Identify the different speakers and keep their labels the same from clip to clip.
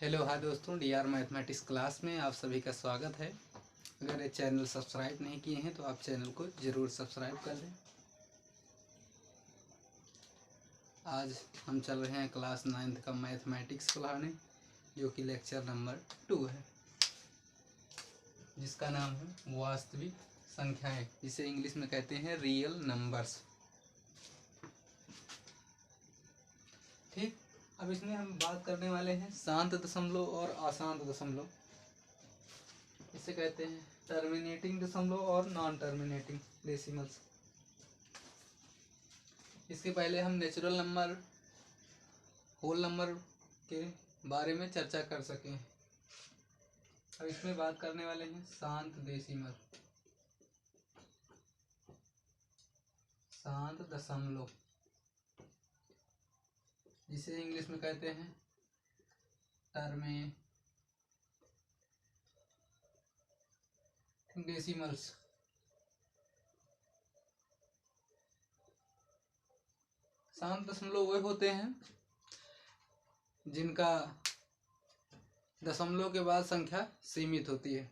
Speaker 1: Hello hi दोस्तों, D R mathematics class में आप सभी का स्वागत है। अगर ये चैनल सब्सक्राइब नहीं किए हैं तो आप चैनल को ज़रूर सब्सक्राइब कर लें। आज हम चल रहे हैं क्लास 9th का मैथमेटिक्स पढ़ाने, जो कि लेक्चर नंबर 2 है, जिसका नाम है वास्तविक संख्याएं, जिसे इंग्लिश में कहते हैं रियल नंबर्स। ठीक, अब इसमें हम बात करने वाले हैं शांत दशमलव और अशांत दशमलव। इसे कहते हैं टर्मिनेटिंग दशमलव और नॉन टर्मिनेटिंग डेसिमल्स। इसके पहले हम नेचुरल नंबर, होल नंबर के बारे में चर्चा कर सकें। अब इसमें बात करने वाले हैं शांत डेसिमल, शांत दशमलव, जिसे इंग्लिश में कहते हैं टर्मिनेटिंग डेसिमल्स। शांत दशमलव वे होते हैं जिनका दशमलव के बाद संख्या सीमित होती है।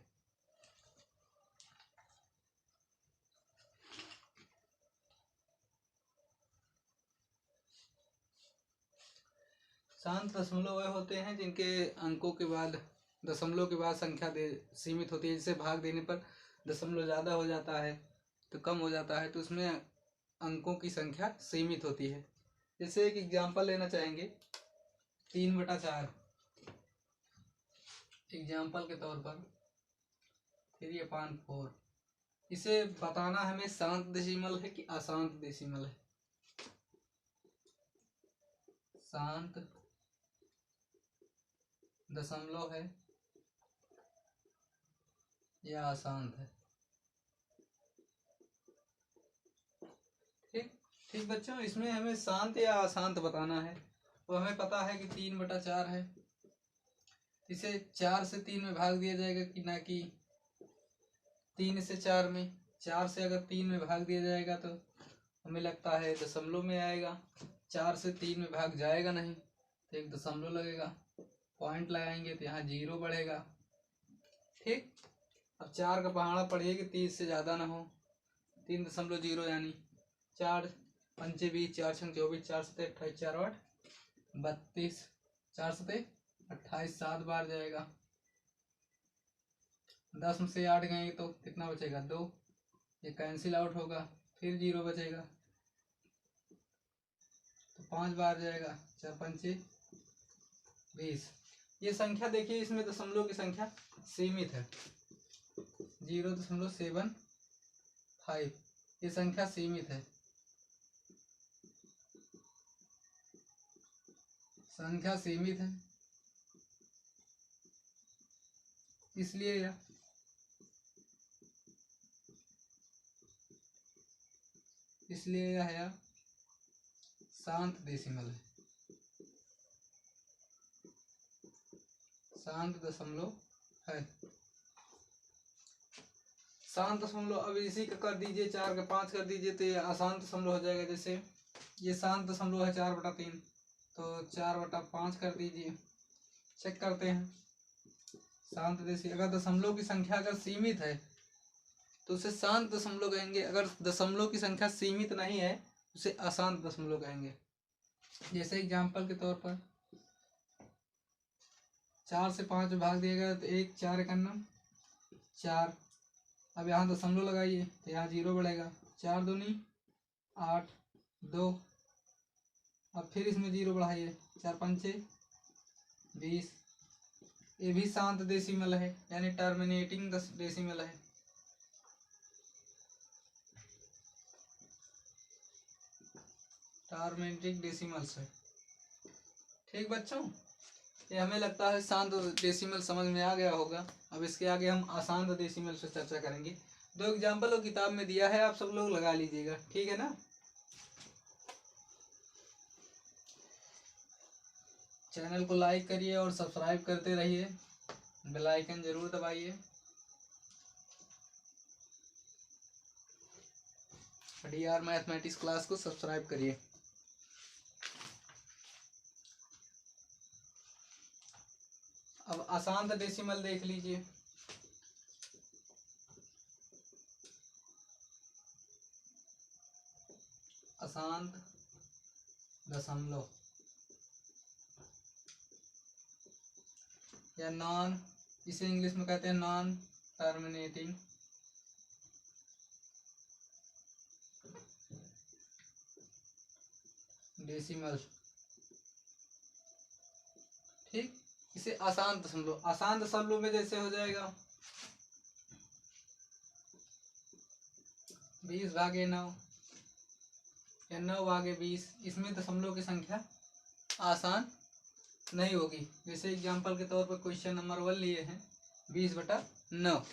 Speaker 1: शांत दशमलव वे होते हैं जिनके अंकों के बाद, दशमलव के बाद संख्या सीमित होती है। जिसे भाग देने पर दशमलव ज़्यादा हो जाता है तो कम हो जाता है, तो उसमें अंकों की संख्या सीमित होती है। जैसे एक एग्जाम्पल लेना चाहेंगे, 3/4। एग्जाम्पल के तौर पर 3/4। इसे बताना हमें शांत डेसिमल है कि अशांत डेसिमल है। शांत दशमलव है या अशांत है। ठीक ठीक बच्चों, इसमें हमें शांत या अशांत बताना है। तो हमें पता है कि 3/4 है। इसे 4 से 3 में भाग दिया जाएगा कि ना कि 3 से 4 में। 4 से अगर 3 में भाग दिया जाएगा तो हमें लगता है दशमलव में आएगा। 4 से 3 में भाग जाएगा नहीं तो एक दशमलव लगेगा। पॉइंट लगाएंगे तो यहाँ 0 बढ़ेगा। ठीक, अब 4 का पहाड़ा पढ़िए कि 30 से ज़्यादा ना हो। 3.0 यानी 4 पंचे 20, 4 छंग 24, 4 सते 28, 4 8 32, 4 सते 28, 7 बार जाएगा। 10 में से 8 गएंगे तो कितना बचेगा? 2। ये कैंसिल आउट होगा, फिर 0 बचेगा तो 5 बार जाएगा। 4 पंचे 20। ये संख्या देखिए, इसमें दशमलव की संख्या सीमित है, 0.75। ये संख्या सीमित है, संख्या सीमित है, इसलिए यह शांत डेसिमल है, शांत दशमलव है। शांत दशमलव, अब इसी का कर दीजिए, 4 का 5 कर दीजिए तो ये अशांत दशमलव हो जाएगा। जैसे ये शांत दशमलव है 4/3, तो 4/5 कर दीजिए। चेक करते हैं शांत डेसिमल। अगर दशमलव की संख्या अगर सीमित है तो उसे शांत दशमलव कहेंगे। अगर दशमलव की संख्या सीमित नहीं है उसे अशांत दशमलव कहेंगे। जैसे एग्जाम्पल के तौर पर 4 से 5 में भाग दिया गया तो 1, 4 1 4। अब यहाँ दशमलव लगाइए तो यहाँ 0 बढ़ेगा। 4 दूनी 8, 2। अब फिर इसमें 0 बढ़ाइए, 4 पंचे 20। ये भी शांत डेसिमल है, यानी टर्मिनेटिंग डेसिमल है। टर्मिनेटिंग डेसिमल्स है। ठीक बच्चों, ये हमें लगता है शांत डेसिमल समझ में आ गया होगा। अब इसके आगे हम अशांत डेसिमल से चर्चा करेंगे। 2 एग्जाम्पल किताब में दिया है, आप सब लोग लगा लीजिएगा, ठीक है ना। चैनल को लाइक करिए और सब्सक्राइब करते रहिए, बेल आइकन जरूर दबाइए। डीआर मैथमेटिक्स क्लास को सब्सक्राइब करिए। अब अशांत डेसिमल देख लीजिए। अशांत दशमलव या नॉन, इसे इंग्लिश में कहते हैं नॉन टर्मिनेटिंग डेसिमल। ठीक, इसे अशांत दशमलव, अशांत दशमलव में जैसे हो जाएगा 20/9 या 9/20, इसमें दशमलव की संख्या आसान नहीं होगी। जैसे एग्जांपल के तौर पर क्वेश्चन नंबर 1 लिए हैं 20/9,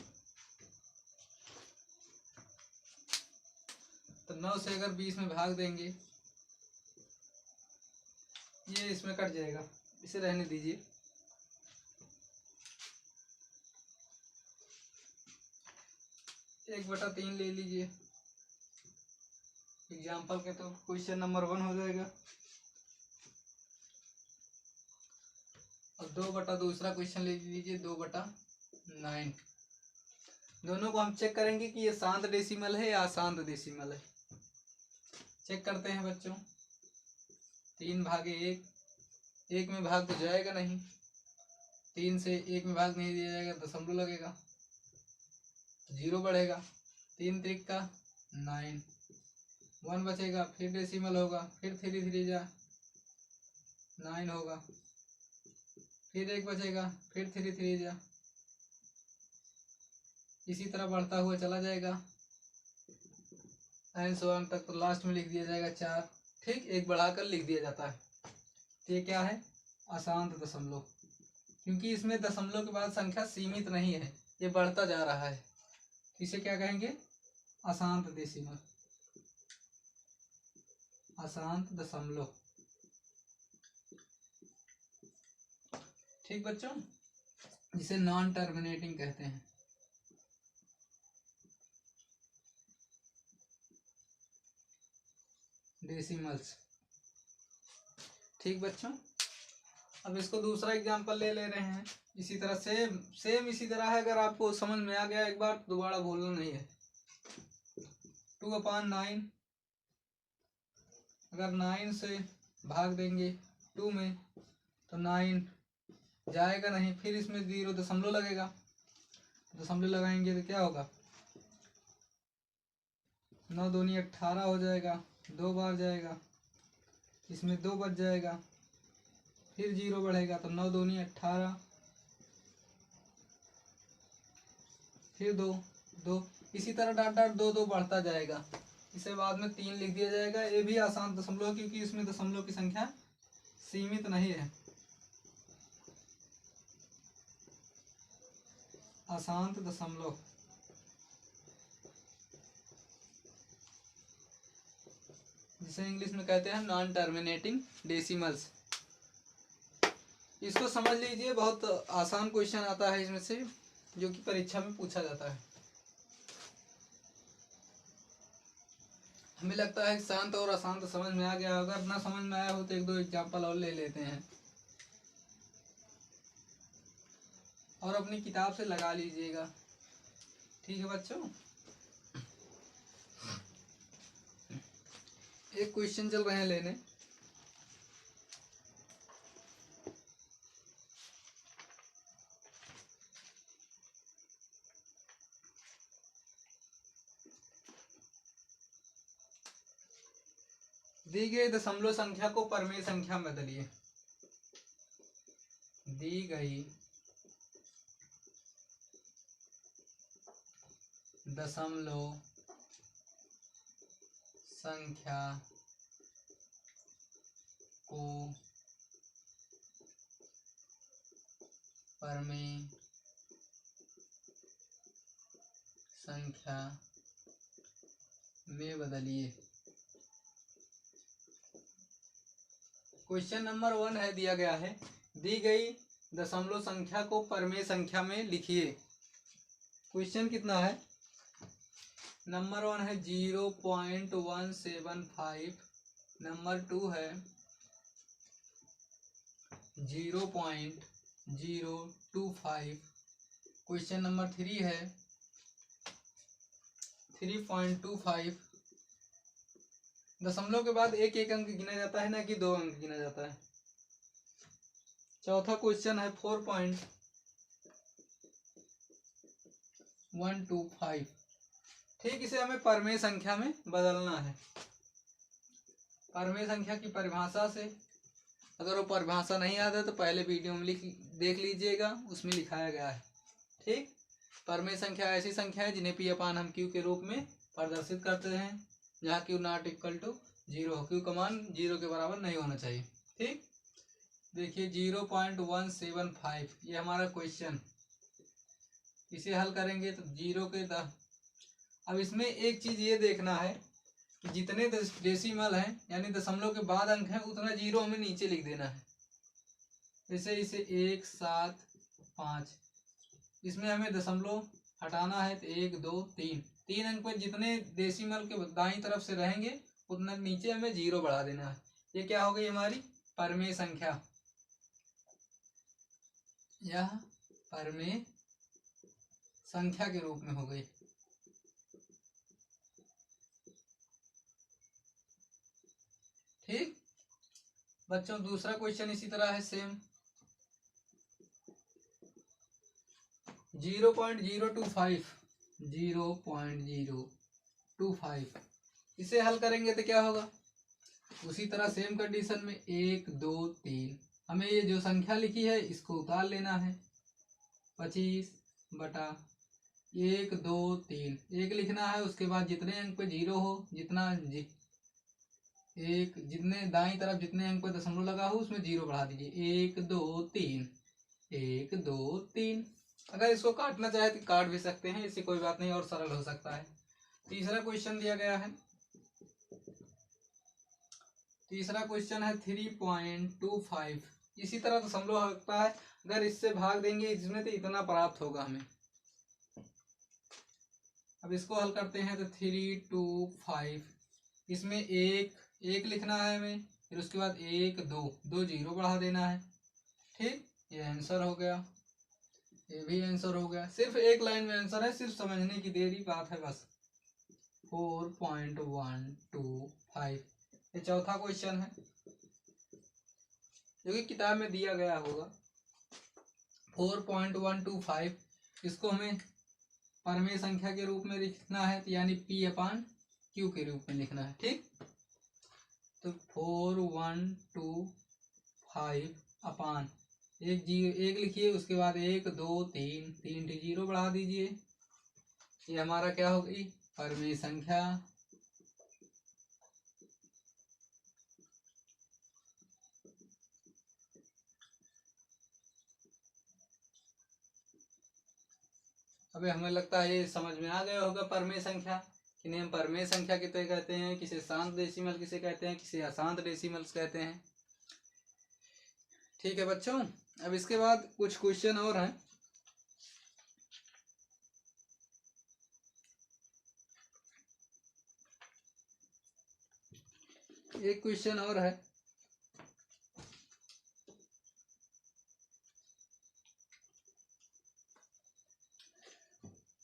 Speaker 1: तो 9 से अगर 20 में भाग देंगे, ये इसमें कट जाएगा, इसे रहने दीजिए। एक बटा 3 ले लीजिए एग्जाम्पल के, तो क्वेश्चन नंबर 1 हो जाएगा। और 2 बटा दूसरा क्वेश्चन ले लीजिए 2/9। दोनों को हम चेक करेंगे कि ये शांत डेसिमल है या अशांत डेसिमल है। चेक करते हैं बच्चों। 3/1, 1 में भाग तो जाएगा नहीं, 3 से 1 में भाग नहीं दिया जाएगा, दशमलव लगेगा, 0 बढ़ेगा, 3 त्रिक का 9, 1 बचेगा, फिर डेसिमल होगा, फिर 3 3 जा 9 होगा, फिर 1 बचेगा, फिर 3 3 जा, इसी तरह बढ़ता हुआ चला जाएगा एन सो ऑन तक, तो लास्ट में लिख दिया जाएगा 4। ठीक, 1 बढ़ाकर लिख दिया जाता है। तो ये क्या है? अशांत दशमलव, क्योंकि इसमें दशमलव के बाद संख्या सीमित नहीं है, ये बढ़ता जा रहा है। इसे क्या कहेंगे? अशांत डेसिमल, अशांत दशमलव। ठीक बच्चों, जिसे नॉन टर्मिनेटिंग कहते हैं। डेसिमल्स। ठीक बच्चों, अब इसको दूसरा एग्जांपल ले रहे हैं। इसी तरह सेम इसी तरह है। अगर आपको समझ में आ गया एक बार, दोबारा बोलना नहीं है। 2/9, अगर 9 से भाग देंगे 2 में, तो 9 जाएगा नहीं, फिर इसमें 0 दशमलव लगेगा, दशमलव लगाएंगे तो क्या होगा? 9 दूनी 18 हो जाएगा, 2 बार जाएगा, इसमें 2 बच जाएगा, फिर 0 बढ़ेगा, तो 9 दूनी 18, फिर 2 2, इसी तरह डाट डाट 2 2 बढ़ता जाएगा। इसे बाद में 3 लिख दिया जाएगा। ये भी आसान दशमलव, क्योंकि इसमें दशमलव की संख्या सीमित नहीं है। अशांत दशमलव, जिसे इंग्लिश में कहते हैं नॉन टर्मिनेटिंग डेसिमल्स। इसको समझ लीजिए, बहुत आसान क्वेश्चन आता है इसमें से, जो कि परीक्षा में पूछा जाता है। हमें लगता है शांत और अशांत समझ में आ गया होगा। अगर ना समझ में आया हो तो 1-2 एग्जाम्पल और ले लेते हैं, और अपनी किताब से लगा लीजिएगा। ठीक है बच्चों, एक क्वेश्चन चल रहे हैं लेने। दी गई दशमलव संख्या को परमेय संख्या में बदलिए। दी गई दशमलव संख्या को परमेय संख्या में बदलिए। क्वेश्चन नंबर 1 है, दिया गया है दी गई दशमलव संख्या को परमेय संख्या में लिखिए। क्वेश्चन कितना है? नंबर 1 है 0.175, नंबर 2 है 0.175, 0.025। क्वेश्चन नंबर 3 है 3.25। दशमलव के बाद एक एक अंक गिना जाता है ना कि 2 अंक गिना जाता है। चौथा क्वेश्चन है 4.125। ठीक, इसे हमें परमेय संख्या में बदलना है। परमेय संख्या की परिभाषा से, अगर वो परिभाषा नहीं आता तो पहले वीडियो में देख लीजिएगा, उसमें लिखाया गया है। ठीक, परमेय संख्या ऐसी संख्या है जिन्हें P अपान हम Q के रूप में प्रदर्शित करते हैं, जहाँ Q नॉट इक्वल टू 0 हो। Q का मान 0 के बराबर नहीं होना चाहिए। ठीक, देखिए 0.175 ये हमारा क्वेश्चन। इसे हल करेंगे तो 0 के 10। अब इसमें एक चीज ये देखना है कि जितने डेसिमल हैं यानी दशमलव के बाद अंक है उतना 0 हमें नीचे लिख देना है। जैसे इसे 1, 7, 5, इसमें हमें दशमलव हटाना है तो 1, 2, 3 तीन अंक पर जितने डेसिमल के दाईं तरफ से रहेंगे उतना नीचे हमें 0 बढ़ा देना है। ये क्या हो गई हमारी परमेय संख्या। यह परमेय संख्या के रूप में हो गई। ठीक बच्चों, दूसरा क्वेश्चन इसी तरह है सेम 0.025। 0.025 इसे हल करेंगे तो क्या होगा, उसी तरह सेम कंडीशन में 1, 2, 3 हमें ये जो संख्या लिखी है इसको उतार लेना है। 25/1, 2, 3 1 लिखना है। उसके बाद जितने अंक पे 0 हो, जितने दाईं तरफ जितने अंक पे दशमलव लगा हो उसमें 0 बढ़ा दीजिए। 1, 2, 3 1, 2, 3। अगर इसको काटना चाहे तो काट भी सकते हैं, इससे कोई बात नहीं और सरल हो सकता है। तीसरा क्वेश्चन दिया गया है, तीसरा क्वेश्चन है 3.25। इसी तरह दशमलव होता है, अगर इससे भाग देंगे इसमें तो इतना प्राप्त होगा हमें। अब इसको हल करते हैं तो 325 इसमें एक लिखना है हमें, फिर उसके बाद 1, 2 0 बढ़ा देना है। ठीक, ये आंसर हो गया, ये भी आंसर हो गया। सिर्फ एक लाइन में आंसर है, सिर्फ समझने की देरी बात है बस। 4.125 ये चौथा क्वेश्चन है जो कि किताब में दिया गया होगा। 4.125 इसको हमें परमेय संख्या के रूप में लिखना है, यानी P अपान Q के रूप में लिखना है। ठीक, तो 4.125 अपान एक लिखिए, उसके बाद 1, 2, 3 0 बढ़ा दीजिए। ये हमारा क्या हो गई परमेय संख्या। अबे हमें लगता है ये समझ में आ गया होगा परमेय संख्या, किन्हें हम परमेय संख्या किसे कहते हैं, किसे शांत डेसिमल किसे कहते हैं, किसे अशांत डेसिमल्स कहते हैं। ठीक है बच्चों, अब इसके बाद कुछ क्वेश्चन और हैं। एक क्वेश्चन और है,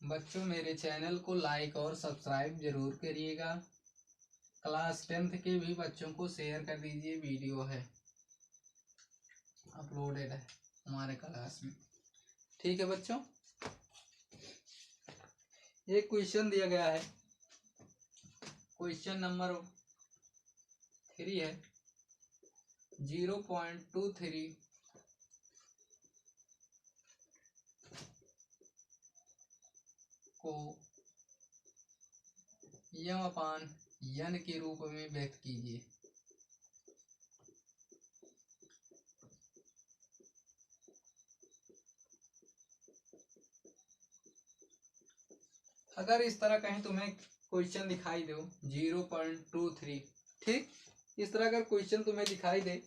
Speaker 1: बच्चों मेरे चैनल को लाइक और सब्सक्राइब जरूर करिएगा। क्लास 10th के भी बच्चों को शेयर कर दीजिए, वीडियो है अपलोडेड है हमारे क्लास में। ठीक है बच्चों, एक क्वेश्चन दिया गया है, क्वेश्चन नंबर 3 है 0.23 को m अपान n के रूप में व्यक्त कीजिए। अगर इस तरह कहीं तुम्हें क्वेश्चन दिखाई दो 0.23, ठीक, इस तरह अगर क्वेश्चन तुम्हें दिखाई दे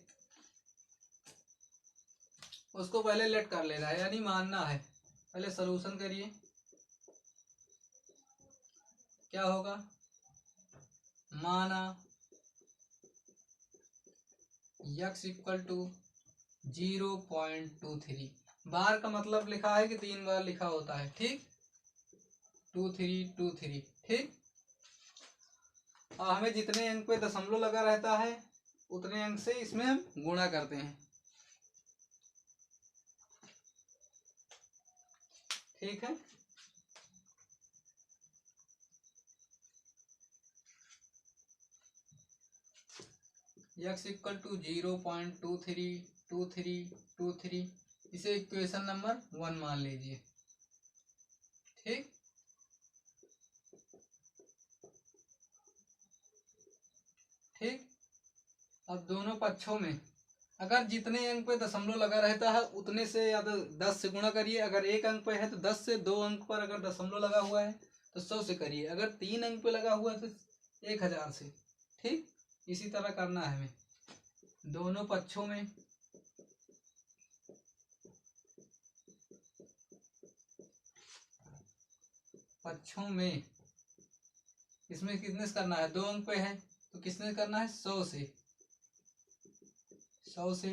Speaker 1: उसको पहले लेट कर लेना है, यानी मानना है। पहले सॉल्यूशन करिए, क्या होगा, माना x इक्वल टू 0.23। बार का मतलब लिखा है कि 3 बार लिखा होता है। ठीक, 2 3 2 3। ठीक, और हमें जितने अंक पे दशमलव लगा रहता है उतने अंक से इसमें हम गुणा करते हैं। ठीक है, x इक्वल टू 0.232323, इसे इक्वेशन नंबर 1 मान लीजिए। ठीक, ठीक, अब दोनों पक्षों में अगर जितने अंक पे दशमलव लगा रहता है उतने से या तो 10 से गुणा करिए। अगर एक अंक पे है तो 10 से, 2 अंक पर अगर दशमलव लगा हुआ है तो 100 से करिए। अगर 3 अंक पे लगा हुआ है तो 1000 से। ठीक, इसी तरह करना है हमें दोनों पक्षों में। इसमें कितने से करना है, 2 अंक पे है तो किसने करना है, 100 से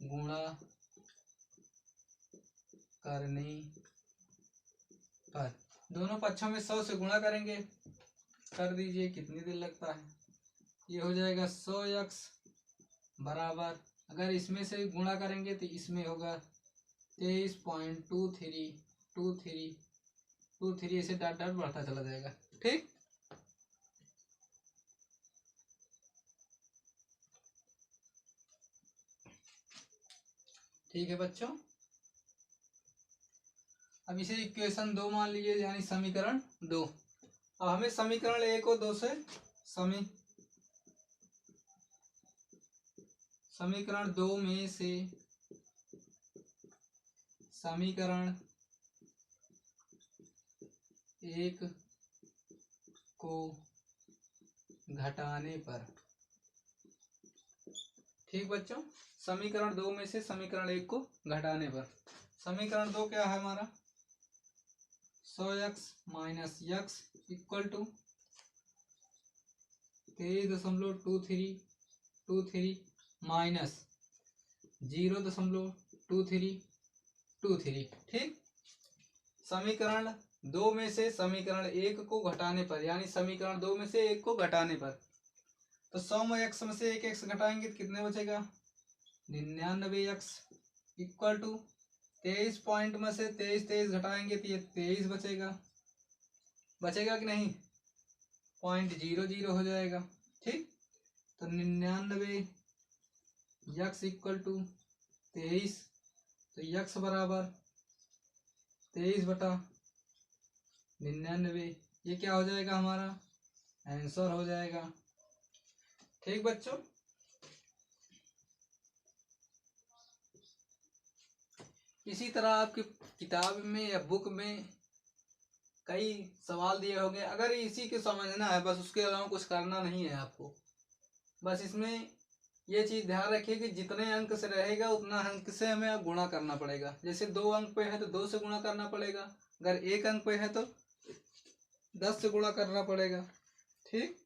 Speaker 1: गुणा करने पर। दोनों पक्षों में 100 से गुणा करेंगे, कर दीजिए, कितनी देर लगता है। ये हो जाएगा 100x बराबर, अगर इसमें से गुणा करेंगे तो इसमें होगा 23.2323, ऐसे डॉट डॉट बढ़ता चला जाएगा। ठीक, ठीक है बच्चों, अब इसे इक्वेशन 2 मान लीजिए, यानी समीकरण 2। अब हमें समीकरण 1 और 2 से समीकरण 2 में से समीकरण 1 को घटाने पर। ठीक बच्चों, समीकरण 2 में से समीकरण 1 को घटाने पर। समीकरण 2 क्या है हमारा, 100x minus x equal to 23.2323 minus 0.2323। ठीक, समीकरण 2 में से समीकरण 1 को घटाने पर, यानी समीकरण 2 में से 1 को घटाने पर, तो 100 में x में से एक x घटाएंगे तो कितने बचेगा, 99x इक्वल टू 23 पॉइंट में से 23 घटाएंगे तो ये 23 बचेगा कि नहीं, 0.00 हो जाएगा। ठीक, तो 99x इक्वल टू 23, तो x बराबर 23/99, ये क्या हो जाएगा, हमारा आंसर हो जाएगा। ठीक बच्चों, इसी तरह आपकी किताब में या बुक में कई सवाल दिए होंगे, अगर इसी के समझना है बस, उसके अलावा कुछ करना नहीं है आपको। बस इसमें ये चीज़ ध्यान रखिए कि जितने अंक से रहेगा उतना अंक से हमें गुणा करना पड़ेगा। जैसे 2 अंक पे है तो 2 से गुणा करना पड़ेगा, अगर 1 अंक पे है तो 10 से गुणा करना पड़ेगा। ठीक,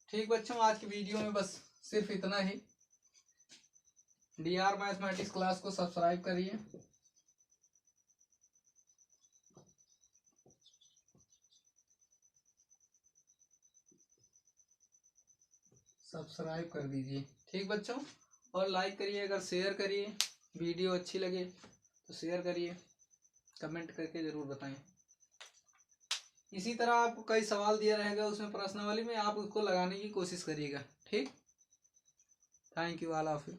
Speaker 1: ठीक बच्चों, आज की वीडियो में बस सिर्फ इतना ही। DR मैथमेटिक्स क्लास को सब्सक्राइब करिए। सब्सक्राइब कर दीजिए। ठीक बच्चों, और लाइक करिए, अगर शेयर करिए, वीडियो अच्छी लगे तो शेयर करिए, कमेंट करके ज़रूर बताएं। इसी तरह आपको कई सवाल दिया रहेगा उसमें प्रश्नावली में, आप उसको लगाने की कोशिश करिएगा। ठीक, thank you, all of you.